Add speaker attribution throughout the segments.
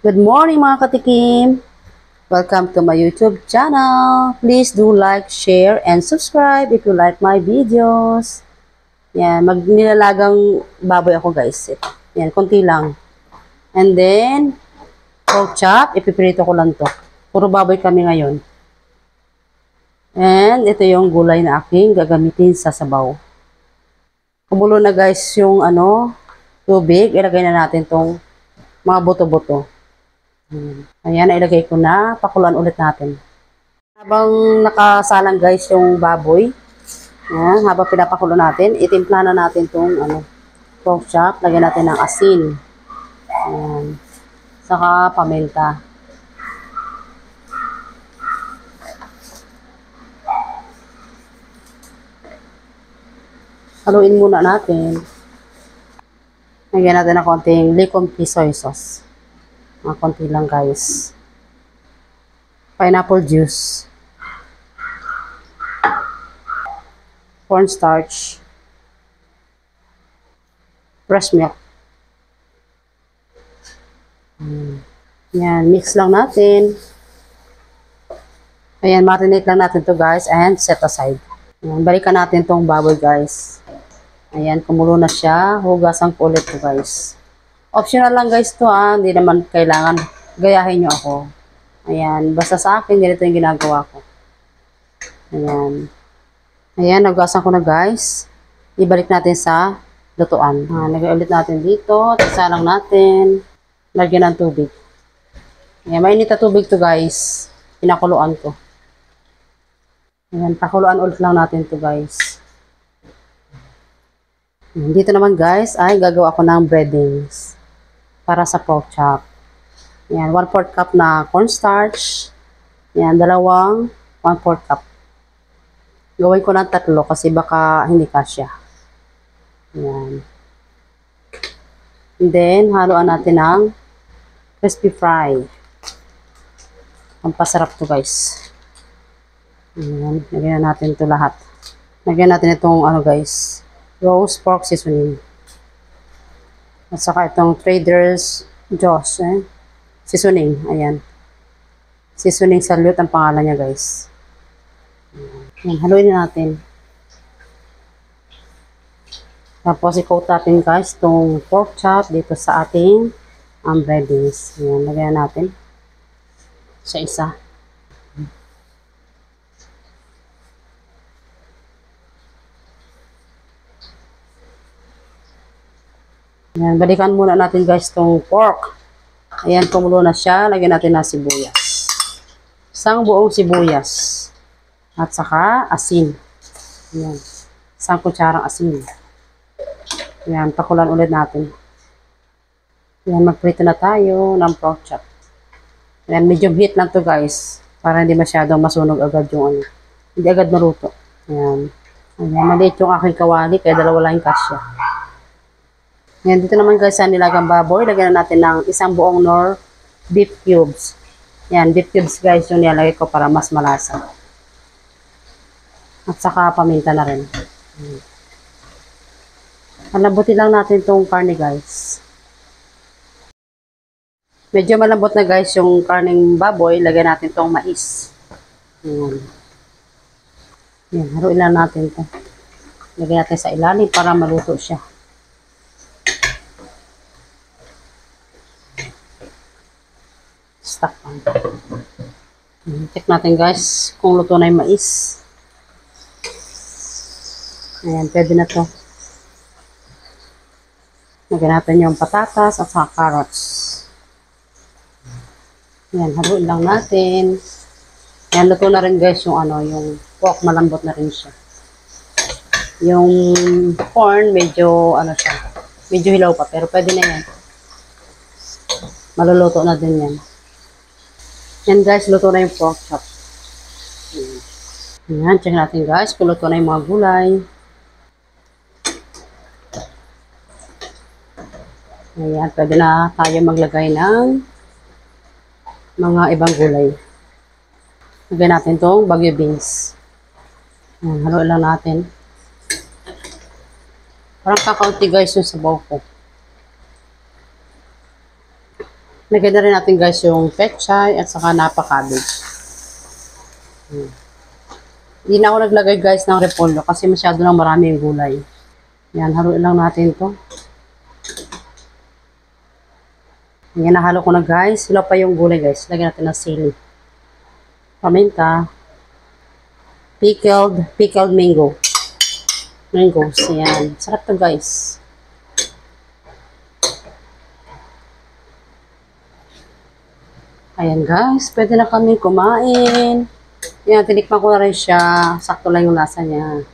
Speaker 1: Good morning mga katikim! Welcome to my YouTube channel. Please do like, share, and subscribe if you like my videos. Yan, magnilalagang baboy ako guys. Yan, konti lang. And then, pork chop, ipiprito ko lang to. Puro baboy kami ngayon. And ito yung gulay na aking gagamitin sa sabaw. Kumulo na guys yung tubig. Ilagay na natin tong mga buto-buto. Ayan, ilagay ko na. Pakuluan ulit natin. Habang nakasalang guys yung baboy, ayan, habang pinapakulo natin, itimpla na natin itong pork chop. Lagyan natin ng asin. Ayan. Saka paminta. Haluin muna natin. Lagyan natin ng konting likom soy sauce. Mga konti lang guys. Pineapple juice. Cornstarch. Fresh milk. Yan, mix lang natin. Ayan, marinate lang natin to guys and set aside. Ayan, balikan natin tong baboy guys. Ayan, kumulo na siya. Hugasan ko ulit to guys. Optional lang guys to hindi naman kailangan gayahin nyo ako. Ayan, basta sa akin, ganito yung ginagawa ko. Ayan. Ayan, nagugasan ko na guys. Ibalik natin sa lutuan. Lagay ulit natin dito. Salang natin. Lagyan ng tubig. Ayan, mainit na tubig to guys. Pinakuluan ko. Ayan, pakuluan ulit lang natin to guys. Ayan, dito naman guys, ay gagawa ko ng breadings. Para sa pork chop. Yan, 1/4 cup na cornstarch. Yan, 1/4 cup. Gawin ko ng 3 kasi baka hindi kasya. Yan. And then, haluan natin ng crispy fry. Pampasarap to guys. Yan, lagyan natin to lahat. Lagyan natin itong guys, roast pork seasoning. At saka itong Trader's Joe's seasoning. Ayan. Seasoning salute ang pangalan niya guys. Ayan, haluin natin. Tapos i-coat natin guys itong pork chop dito sa ating breadings. Ayan, lagyan natin sa isa. Ayan, balikan muna natin guys itong pork. Ayan, kumulo na siya. Lagyan natin na sibuyas. Isang buong sibuyas. At saka asin. Ayan. Isang kutsarang asin. Ayan, pakulan ulit natin. Ayan, magprito na tayo ng pork chop. Ayan, medium heat lang to guys. Para hindi masyadong masunog agad yung hindi agad maluto. Ayan. Ayan, maliit yung aking kawali kaya dalawa lang yung kasya. Yan, dito naman guys sa nilagang baboy, lagyan na natin ng isang buong nor beef cubes. Yan, beef cubes guys yung nilalagay ko para mas malasa. At saka paminta na rin. Malambutin lang natin itong karne guys. Medyo malambot na guys yung karneng baboy, lagyan natin itong mais. Yan. Yan, haruin lang natin ito. Lagyan natin sa ilalim para maluto siya. Stuck on. Check natin guys kung luto na yung mais. Ayan, pwede na to. Lagyan natin yung patatas at saka carrots. Ayan, haluin lang natin. Ayan, luto na rin guys yung yung pork, malambot na rin siya. Yung corn, medyo siya. Medyo hilaw pa, pero pwede na yan. Maluluto na din yan. Yan guys, luto na yung pork chop. Ayan, check natin guys kung luto na yung mga gulay. Ayan, pwede na tayo maglagay ng mga ibang gulay. Lagyan natin itong bagyo beans. Ayan, haluin lang natin. Parang kakaunti guys yung sabaw ko. Lagyan na rin natin guys yung pechay at saka napa cabbage. Hindi na ako naglagay guys ng repolyo kasi masyado nang marami yung gulay. Yan, haluin lang natin to. Yan, nahalo ko na guys. Wala pa yung gulay guys. Lagyan natin ng sili. Paminta. Pickled mango. Mangoes. Yan. Sarap to guys. Ayan guys, pwede na kami kumain. Yan, tinikman ko na rin siya. Sakto lang yung lasa niya.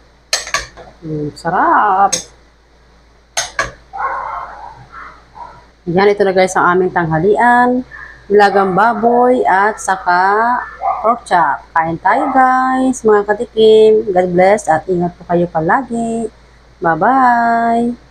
Speaker 1: Sarap. Yan, ito na guys ang aming tanghalian. Nilagang baboy at saka pork chop. Kain tayo guys, mga katikim. God bless at ingat po kayo palagi. Bye-bye.